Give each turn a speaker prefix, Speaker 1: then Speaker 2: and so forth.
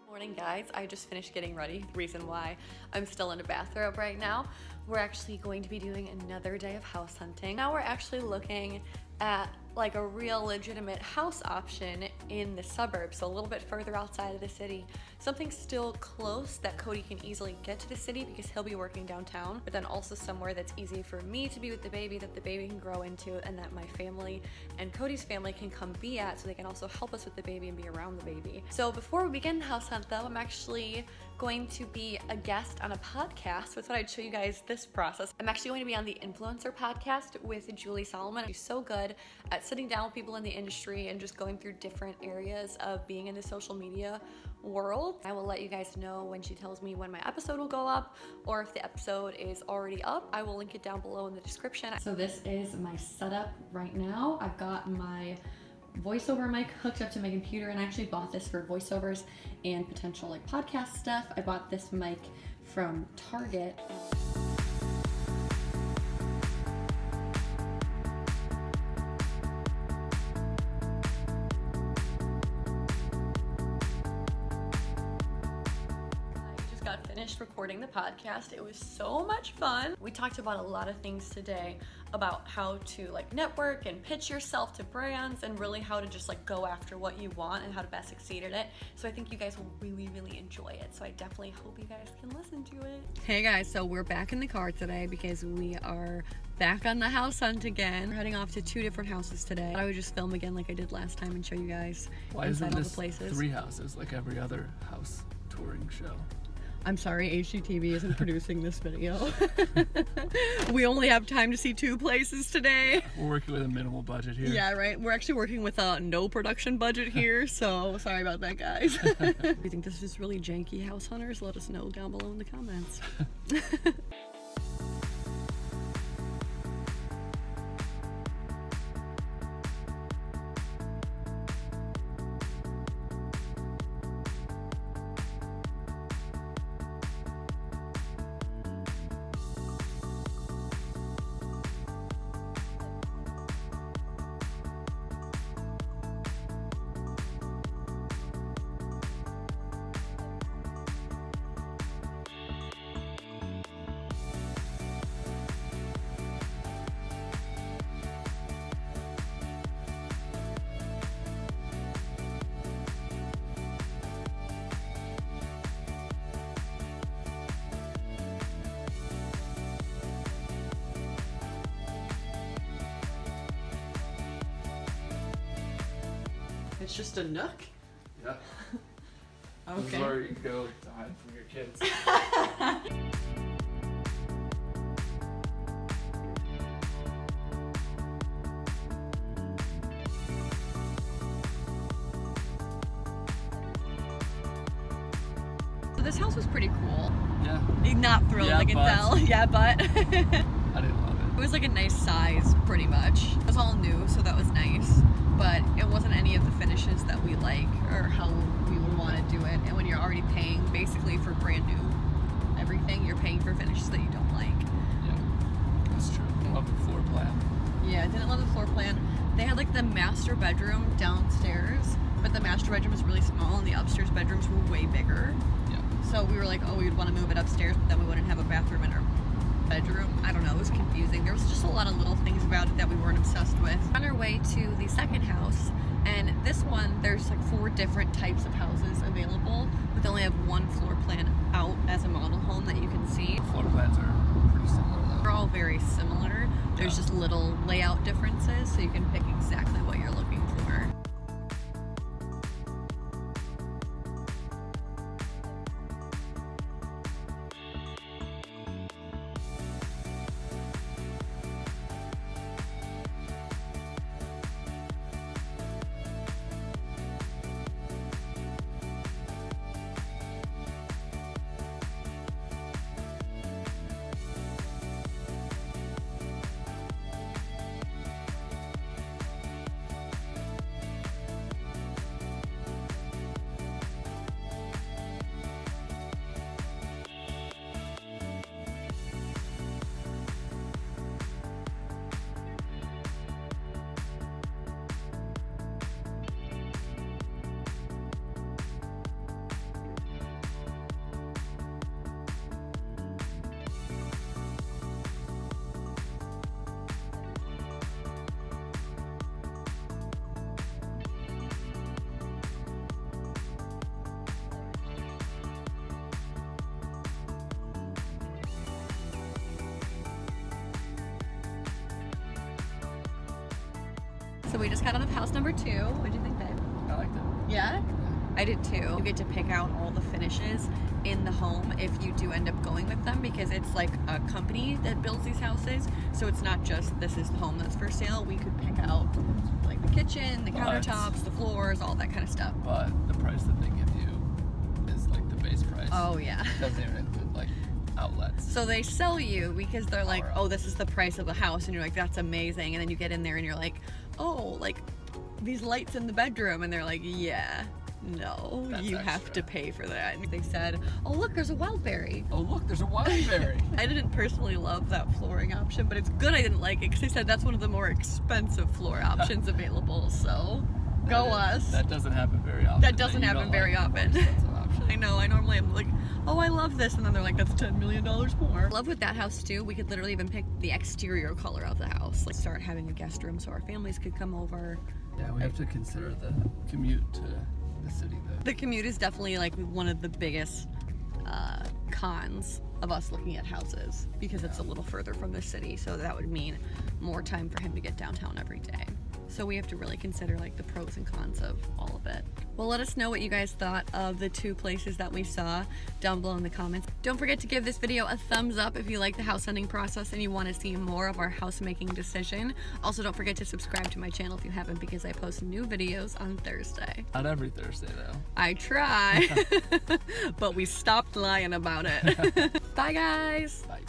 Speaker 1: Morning guys, I just finished getting ready. The reason why I'm still in a bathrobe right now, we're actually going to be doing another day of house hunting. Now we're actually looking at like a real legitimate house option in the suburbs, so a little bit further outside of the city. Something still close that Cody can easily get to the city because he'll be working downtown, but then also somewhere that's easy for me to be with the baby, that the baby can grow into, and that my family and Cody's family can come be at, so they can also help us with the baby and be around the baby. So before we begin the house hunt though, I'm actually going to be a guest on a podcast. So I thought I'd show you guys this process. I'm actually going to be on the Influencer podcast with Julie Solomon. She's so good at sitting down with people in the industry and just going through different areas of being in the social media world. I will let you guys know when she tells me when my episode will go up, or if the episode is already up, I will link it down below in the description. So this is my setup right now. I've got my voiceover mic hooked up to my computer, and I actually bought this for voiceovers and potential like podcast stuff. I bought this mic from Target. Finished recording the podcast. It was so much fun. We talked about a lot of things today about how to like network and pitch yourself to brands, and really how to just like go after what you want and how to best succeed at it. So I think you guys will really enjoy it. So I definitely hope you guys can listen to it. Hey guys, so we're back in the car today because we are back on the house hunt again. We're heading off to 2 different houses today. I would just film again like I did last time and show you guys inside all the places.
Speaker 2: 3 houses like every other house touring show?
Speaker 1: I'm sorry, HGTV isn't producing this video. We only have time to see 2 places today.
Speaker 2: We're working with a minimal budget here.
Speaker 1: Yeah, right. We're actually working with a no production budget here, so sorry about that, guys. If you think this is really janky, house hunters, let us know down below in the comments. It's just a nook?
Speaker 2: Yeah.
Speaker 1: Okay.
Speaker 2: This is where you go to hide from your kids.
Speaker 1: So this house was pretty cool.
Speaker 2: Yeah.
Speaker 1: Not thrilled,
Speaker 2: Yeah,
Speaker 1: I can
Speaker 2: but.
Speaker 1: tell. Yeah, but.
Speaker 2: I didn't love it.
Speaker 1: It was like a nice size, pretty much. It was all new, so that was nice. But it wasn't any of the finishes that we like or how we would want to do it. And when you're already paying basically for brand new everything, you're paying for finishes that you don't like.
Speaker 2: Yeah, that's true. I love the floor plan.
Speaker 1: Yeah, I didn't love the floor plan. They had like the master bedroom downstairs, but the master bedroom was really small and the upstairs bedrooms were way bigger.
Speaker 2: Yeah.
Speaker 1: So we were like, oh, we would want to move it upstairs, but then we wouldn't have a bathroom in our bedroom. I don't know, it was confusing. There was just a lot of little things about it that we weren't obsessed with. On our way to the second house, and this one, there's like 4 different types of houses available, but they only have 1 floor plan out as a model home that you can see.
Speaker 2: The floor plans are pretty similar though.
Speaker 1: They're all very similar. There's just little layout differences, so you can pick exactly what you're looking for. So we just got out of house number 2. What'd you think, babe?
Speaker 2: I liked it.
Speaker 1: Yeah? I did too. You get to pick out all the finishes in the home if you do end up going with them, because it's like a company that builds these houses. So it's not just this is the home that's for sale. We could pick out like the kitchen, the countertops, the floors, all that kind of stuff.
Speaker 2: But the price that they give you is like the base price.
Speaker 1: Oh yeah.
Speaker 2: It doesn't even include like outlets.
Speaker 1: So they sell you because they're like, oh, this is the price of the house, and you're like, that's amazing. And then you get in there and you're like, oh, like these lights in the bedroom, and they're like, yeah. No,
Speaker 2: That's
Speaker 1: you
Speaker 2: extra.
Speaker 1: have to pay for that. And they said, oh look, there's a wildberry.
Speaker 2: Oh look, there's a wildberry.
Speaker 1: I didn't personally love that flooring option, but it's good I didn't like it because they said that's one of the more expensive floor options available. So go us.
Speaker 2: That doesn't happen very often.
Speaker 1: That doesn't
Speaker 2: you
Speaker 1: happen
Speaker 2: don't
Speaker 1: very
Speaker 2: like the more
Speaker 1: often.
Speaker 2: expensive option.
Speaker 1: I know, I normally am like, oh, I love this, and then they're like, that's $10 million more. Love with that house too, we could literally even pick the exterior color of the house, like start having a guest room so our families could come over.
Speaker 2: Yeah, we have to consider the commute to the city though.
Speaker 1: The commute is definitely like one of the biggest cons of us looking at houses, because it's a little further from the city, so that would mean more time for him to get downtown every day. So we have to really consider like the pros and cons of all of it. Well, let us know what you guys thought of the 2 places that we saw down below in the comments. Don't forget to give this video a thumbs up if you like the house hunting process and you want to see more of our house making decision. Also, don't forget to subscribe to my channel if you haven't, because I post new videos on Thursday.
Speaker 2: Not every Thursday though.
Speaker 1: I try, but we stopped lying about it. Bye guys.
Speaker 2: Bye.